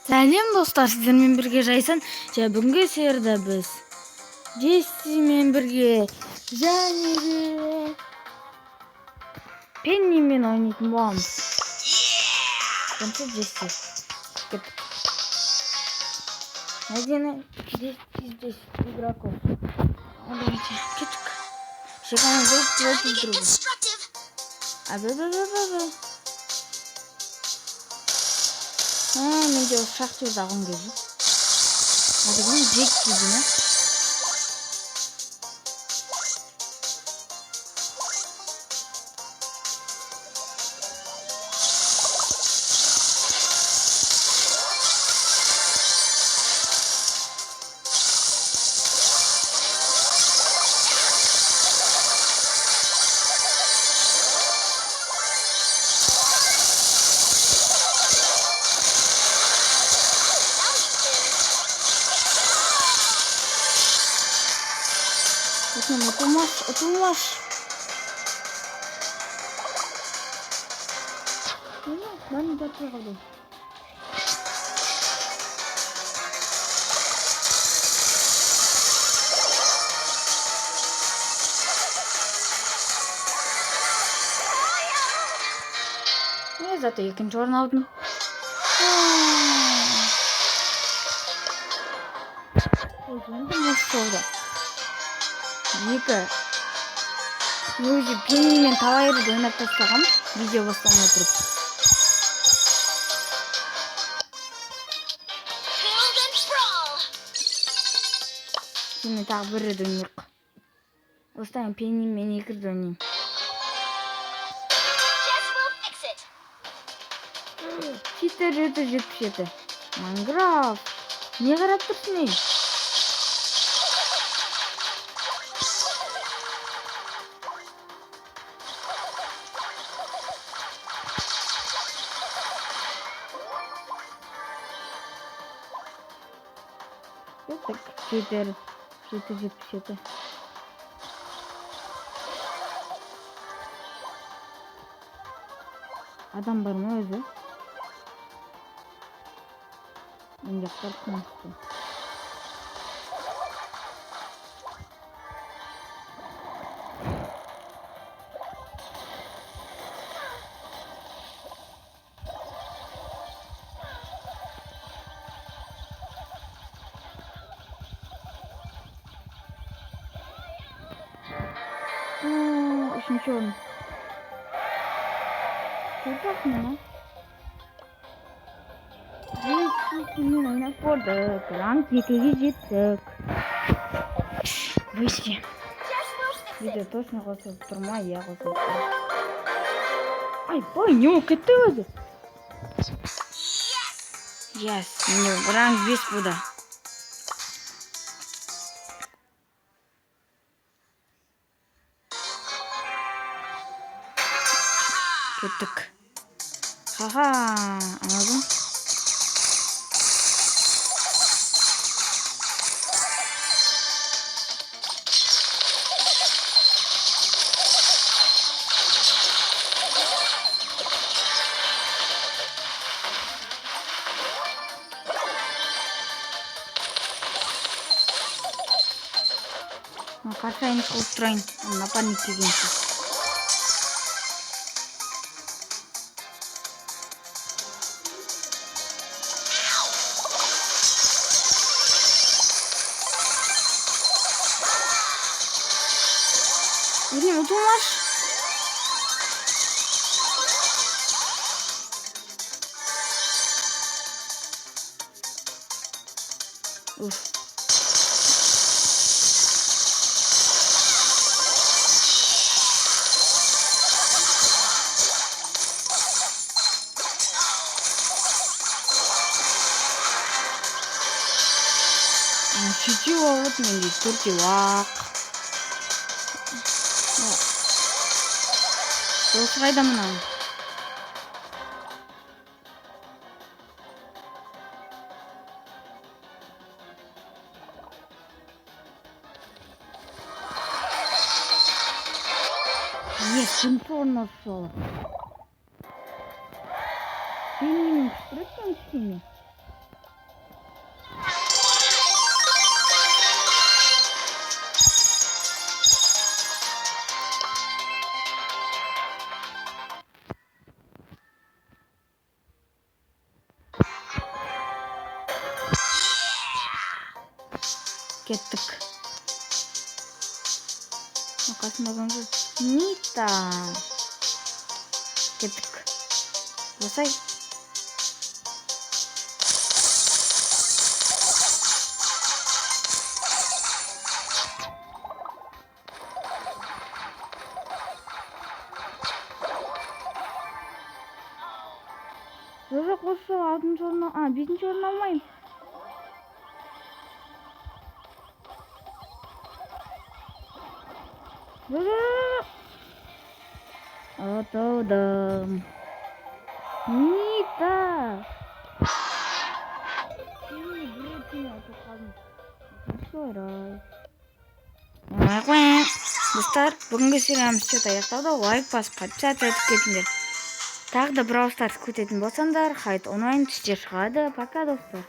Сәлем достар, сіздермен бірге Жайсан. Бүгінгі серияда біз Джессимен бірге және де Пеннимен ойнайтын боламыз. Қанша Джесси? Один здесь игроков. Давайте, киток. Шикарно против друга. Менде шахтер жағын келді. Адығын жек кейді ме? Отылмаш. Ben de kaldım. Ne zaten ikinci orun aldım. O yüzden de nasıl oldu? Өзі Пеннимен талайрды ойнап тастағам, видео басталмай тұрып. Şimdi тағы бір рет ойнайық. Осыдан Пеннимен екі рет ойнайым. Читер 777. Майнкрафт. Не қарап тұрсың ей? Так, 777. Адам бар ма өзі? Мен жақтар қымысты. Үшінші орын. Көрдік мені. Джессимен ойнап көрдік. Ранг 2-ге жеттік. Выйти. Видео точно қосылып тұрма, я қосылып тұр. Ай, не кетті өзі. Yes, мені ранг 5 бұда. Kötük. Haha, anladın? Karşı aynı kulturayın. Нападник дегенсіз. Benim odum var. Uf. Чуть-чуть вот мне туртивак. Досы қайда мынау? Екінші орын нашел. Пеннимен күштірек пен кішкене. Кеттік. Қасында кім? Нита. Кеттік. Босай. Жоқ, осы 6-шы орын, 5-ші орын алмайым. Атылдым. Нита. Достар, бүгінгі сериямыз что-то аяқталды. Лайк басып, подписаться етіп кетіңдер. Тағы да Brawl Stars күтетін болсаңдар, Хайд онлайн түсте шығады. Пока, достар.